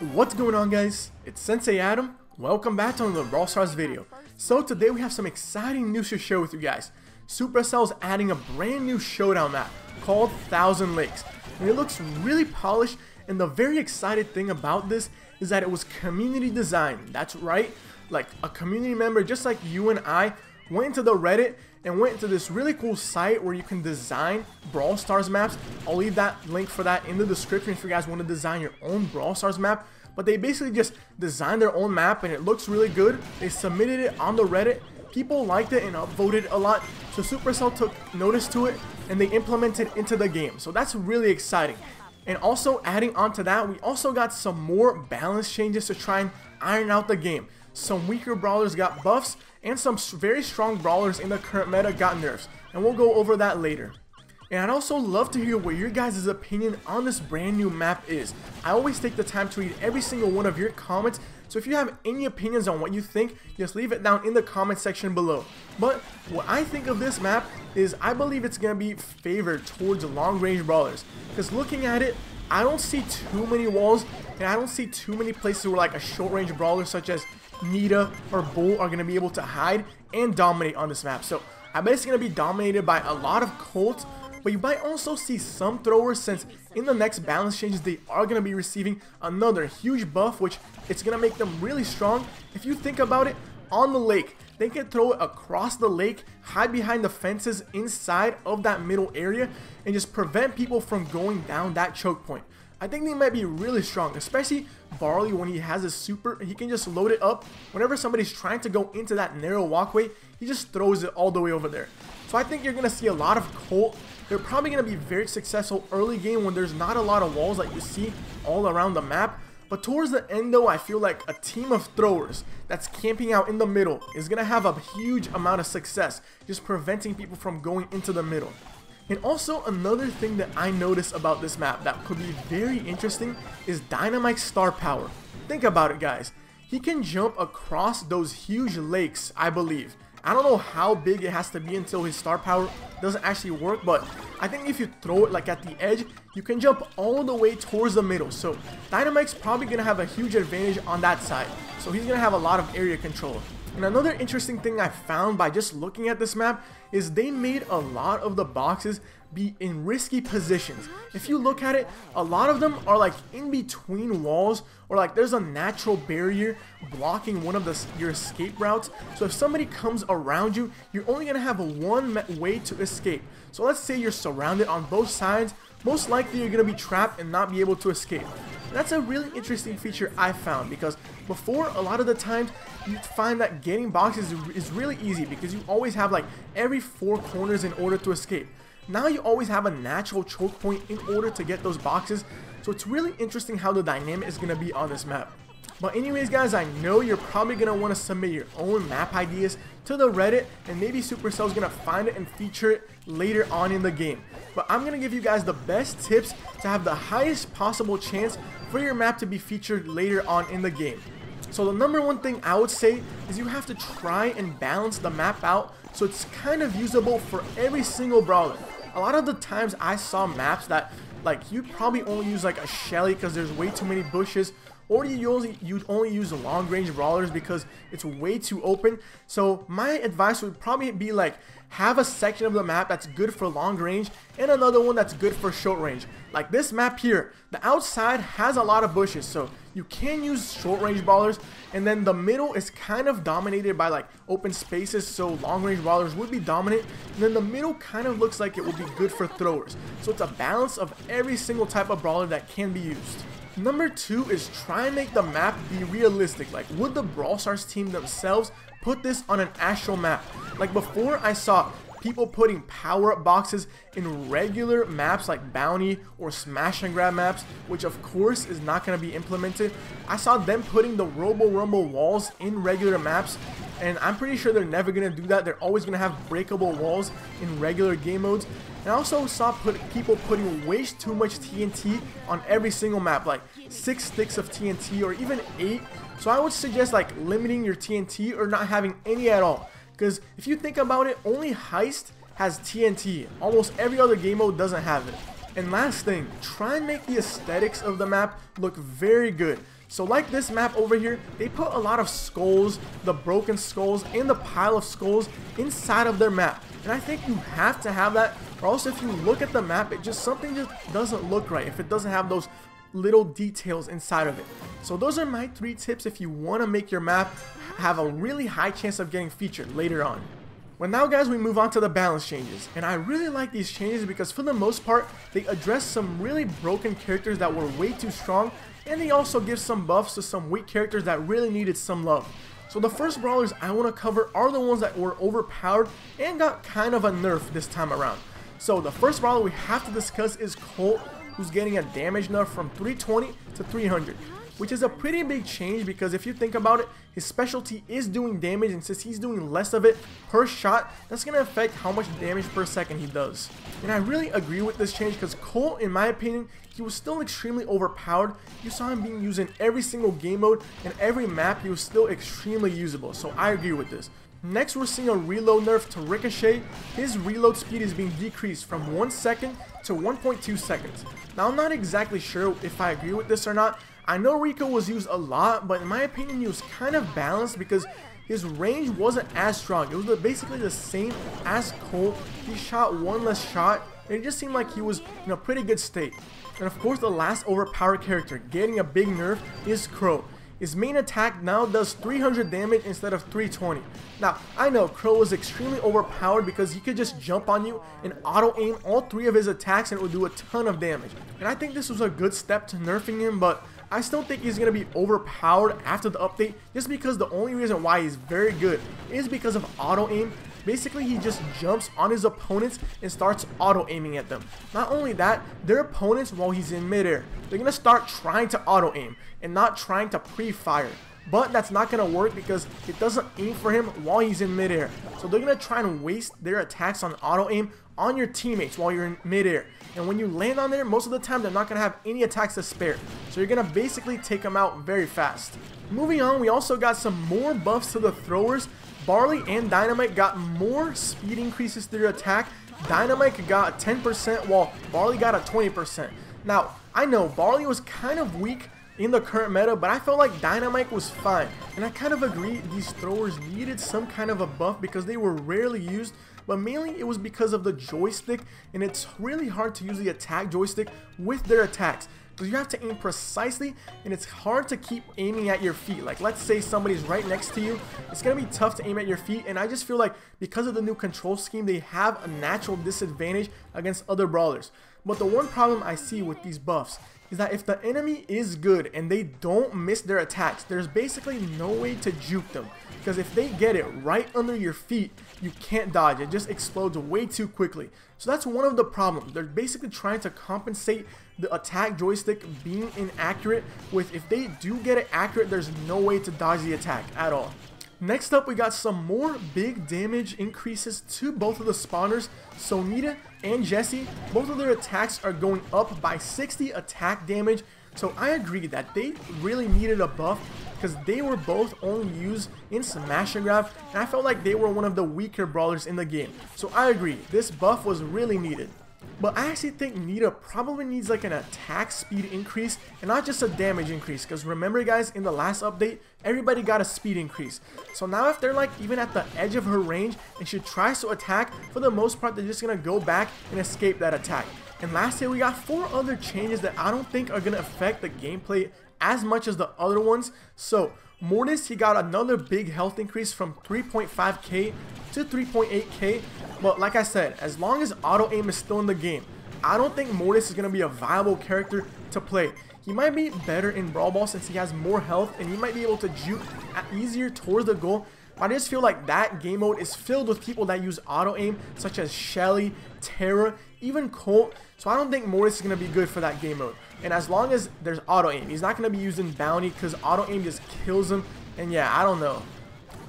What's going on, guys? It's Sensei Adam. Welcome back to another Brawl Stars video. So today we have some exciting news to share with you guys. Supercell's adding a brand new Showdown map called 1000 Lakes. And it looks really polished, and the very excited thing about this is that it was community designed. That's right, like a community member just like you and I went into the Reddit and went into this really cool site where you can design Brawl Stars maps. I'll leave that link for that in the description if you guys want to design your own Brawl Stars map. But they basically just designed their own map and it looks really good. They submitted it on the Reddit. People liked it and upvoted a lot. So Supercell took notice to it and they implemented it into the game. So that's really exciting. And also adding on to that, we also got some more balance changes to try and iron out the game. Some weaker brawlers got buffs, and some very strong brawlers in the current meta got nerfs, and we'll go over that later. And I'd also love to hear what your guys' opinion on this brand new map is. I always take the time to read every single one of your comments, so if you have any opinions on what you think, just leave it down in the comment section below. But what I think of this map is I believe it's going to be favored towards long range brawlers, because looking at it, I don't see too many walls, and I don't see too many places where like a short range brawler such as Nita or Bull are going to be able to hide and dominate on this map. So I bet it's going to be dominated by a lot of Colt, but you might also see some throwers, since in the next balance changes they are going to be receiving another huge buff, which it's going to make them really strong. If you think about it, on the lake they can throw it across the lake, hide behind the fences inside of that middle area, and just prevent people from going down that choke point. I think they might be really strong, especially Barley. When he has his super, he can just load it up. Whenever somebody's trying to go into that narrow walkway, he just throws it all the way over there. So I think you're going to see a lot of Colt. They're probably going to be very successful early game when there's not a lot of walls like you see all around the map. But towards the end though, I feel like a team of throwers that's camping out in the middle is going to have a huge amount of success, just preventing people from going into the middle. And also another thing that I noticed about this map that could be very interesting is Dynamike's star power. Think about it, guys. He can jump across those huge lakes, I believe. I don't know how big it has to be until his star power doesn't actually work, but I think if you throw it like at the edge, you can jump all the way towards the middle. So Dynamike's probably going to have a huge advantage on that side. So he's going to have a lot of area control. And another interesting thing I found by just looking at this map is they made a lot of the boxes be in risky positions. If you look at it, a lot of them are like in between walls, or like there's a natural barrier blocking one of your escape routes. So if somebody comes around you, you're only going to have one way to escape. So let's say you're surrounded on both sides, most likely you're going to be trapped and not be able to escape. That's a really interesting feature I found, because before, a lot of the times you find that getting boxes is really easy because you always have like every 4 corners in order to escape. Now you always have a natural choke point in order to get those boxes. So it's really interesting how the dynamic is going to be on this map. But anyways, guys, I know you're probably going to want to submit your own map ideas to the Reddit, and maybe Supercell is going to find it and feature it later on in the game. But I'm going to give you guys the best tips to have the highest possible chance for your map to be featured later on in the game. So the number one thing I would say is you have to try and balance the map out so it's kind of usable for every single brawler. A lot of the times I saw maps that like you'd probably only use like a Shelly because there's way too many bushes, or you'd only use long range brawlers because it's way too open. So my advice would probably be like, have a section of the map that's good for long range and another one that's good for short range. Like this map here, the outside has a lot of bushes, so you can use short range brawlers, and then the middle is kind of dominated by like open spaces, so long range brawlers would be dominant, and then the middle kind of looks like it would be good for throwers. So it's a balance of every single type of brawler that can be used. Number 2 is try and make the map be realistic. Like, would the Brawl Stars team themselves put this on an actual map? Like before, I saw people putting power-up boxes in regular maps like bounty or smash and grab maps, which of course is not going to be implemented. I saw them putting the Robo Rumble walls in regular maps, and I'm pretty sure they're never going to do that. They're always going to have breakable walls in regular game modes. And I also saw people putting way too much TNT on every single map, like 6 sticks of TNT or even 8. So I would suggest like limiting your TNT or not having any at all. Because if you think about it, only Heist has TNT. Almost every other game mode doesn't have it. And last thing, try and make the aesthetics of the map look very good. So like this map over here, they put a lot of skulls, the broken skulls, and the pile of skulls inside of their map. And I think you have to have that, or else if you look at the map, something just doesn't look right if it doesn't have those little details inside of it. So those are my 3 tips if you want to make your map have a really high chance of getting featured later on. Well, now guys, we move on to the balance changes, and I really like these changes because for the most part they address some really broken characters that were way too strong, and they also give some buffs to some weak characters that really needed some love. So the first brawlers I want to cover are the ones that were overpowered and got kind of a nerf this time around. So the first brawler we have to discuss is Colt, who's getting a damage nerf from 320 to 300. Which is a pretty big change because if you think about it, his specialty is doing damage, and since he's doing less of it per shot, that's going to affect how much damage per second he does. And I really agree with this change because Colt, in my opinion, he was still extremely overpowered. You saw him being used in every single game mode, and every map he was still extremely usable, so I agree with this. Next, we're seeing a reload nerf to Ricochet. His reload speed is being decreased from 1 second to 1.2 seconds. Now, I'm not exactly sure if I agree with this or not. I know Rico was used a lot, but in my opinion, he was kind of balanced because his range wasn't as strong. It was basically the same as Colt. He shot 1 less shot, and it just seemed like he was in a pretty good state. And of course, the last overpowered character getting a big nerf is Crow. His main attack now does 300 damage instead of 320. Now, I know Crow was extremely overpowered because he could just jump on you and auto-aim all 3 of his attacks and it would do a ton of damage. And I think this was a good step to nerfing him, but I still think he's going to be overpowered after the update just because the only reason why he's very good is because of auto-aim. Basically, he just jumps on his opponents and starts auto-aiming at them. Not only that, their opponents, while he's in midair, they're going to start trying to auto-aim and not trying to pre-fire. But that's not going to work because it doesn't aim for him while he's in midair. So they're going to try and waste their attacks on auto-aim on your teammates while you're in midair. And when you land on there, most of the time they're not going to have any attacks to spare. So you're going to basically take them out very fast. Moving on, we also got some more buffs to the throwers. Barley and Dynamike got more speed increases to their attack. Dynamike got a 10% while Barley got a 20%. Now, I know Barley was kind of weak in the current meta, but I felt like Dynamike was fine. And I kind of agree these throwers needed some kind of a buff because they were rarely used, but mainly it was because of the joystick, and it's really hard to use the attack joystick with their attacks. Because you have to aim precisely, and it's hard to keep aiming at your feet. Like, let's say somebody's right next to you, it's going to be tough to aim at your feet, and I just feel like because of the new control scheme, they have a natural disadvantage against other brawlers. But the one problem I see with these buffs is that if the enemy is good and they don't miss their attacks, there's basically no way to juke them. Because if they get it right under your feet, you can't dodge. It just explodes way too quickly. So that's one of the problems. They're basically trying to compensate the attack joystick being inaccurate with if they do get it accurate, there's no way to dodge the attack at all. Next up, we got some more big damage increases to both of the spawners. So Nita and Jessie, both of their attacks are going up by 60 attack damage. So I agree that they really needed a buff because they were both only used in Smash and Grab, and I felt like they were one of the weaker brawlers in the game. So I agree, this buff was really needed. But I actually think Nita probably needs like an attack speed increase and not just a damage increase, because remember guys, in the last update, everybody got a speed increase. So now if they're like even at the edge of her range and she tries to attack, for the most part they're just going to go back and escape that attack. And lastly, we got 4 other changes that I don't think are going to affect the gameplay as much as the other ones. So Mortis, he got another big health increase from 3.5k to 3.8k. But like I said, as long as auto aim is still in the game, I don't think Mortis is going to be a viable character to play. He might be better in Brawl Ball since he has more health and he might be able to juke easier towards the goal. But I just feel like that game mode is filled with people that use auto aim, such as Shelly, Terra, even Colt. So I don't think Mortis is going to be good for that game mode. And as long as there's auto aim, he's not going to be used in Bounty because auto aim just kills him. And yeah, I don't know.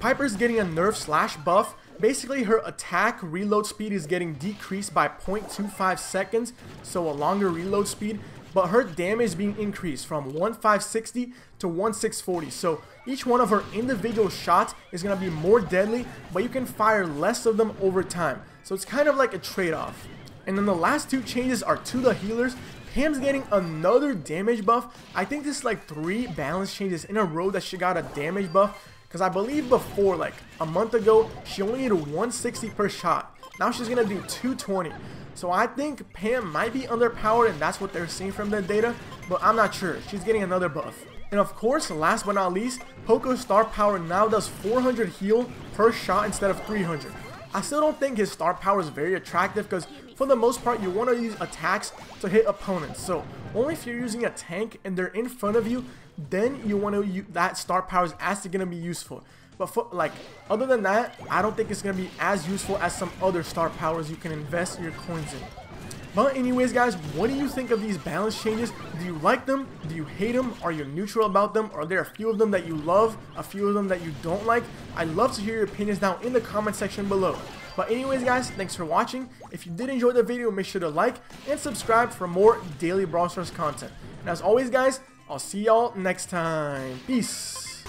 Piper's getting a nerf / buff. Basically, her attack reload speed is getting decreased by 0.25 seconds, so a longer reload speed. But her damage is being increased from 1560 to 1640. So each one of her individual shots is going to be more deadly, but you can fire less of them over time. So it's kind of like a trade-off. And then the last 2 changes are to the healers. Pam's getting another damage buff. I think this is like 3 balance changes in a row that she got a damage buff. Because I believe before, like a month ago, she only needed 160 per shot. Now she's going to do 220. So I think Pam might be underpowered, and that's what they're seeing from the data. But I'm not sure. She's getting another buff. And of course, last but not least, Poco's star power now does 400 heal per shot instead of 300. I still don't think his star power is very attractive because for the most part you want to use attacks to hit opponents. So only if you're using a tank and they're in front of you, then you want to use that star power is actually going to be useful. But for, like, other than that, I don't think it's going to be as useful as some other star powers you can invest your coins in. But anyways guys, what do you think of these balance changes? Do you like them? Do you hate them? Are you neutral about them? Are there a few of them that you love? A few of them that you don't like? I'd love to hear your opinions down in the comment section below. But anyways guys, thanks for watching. If you did enjoy the video, make sure to like and subscribe for more daily Brawl Stars content. And as always guys, I'll see y'all next time. Peace.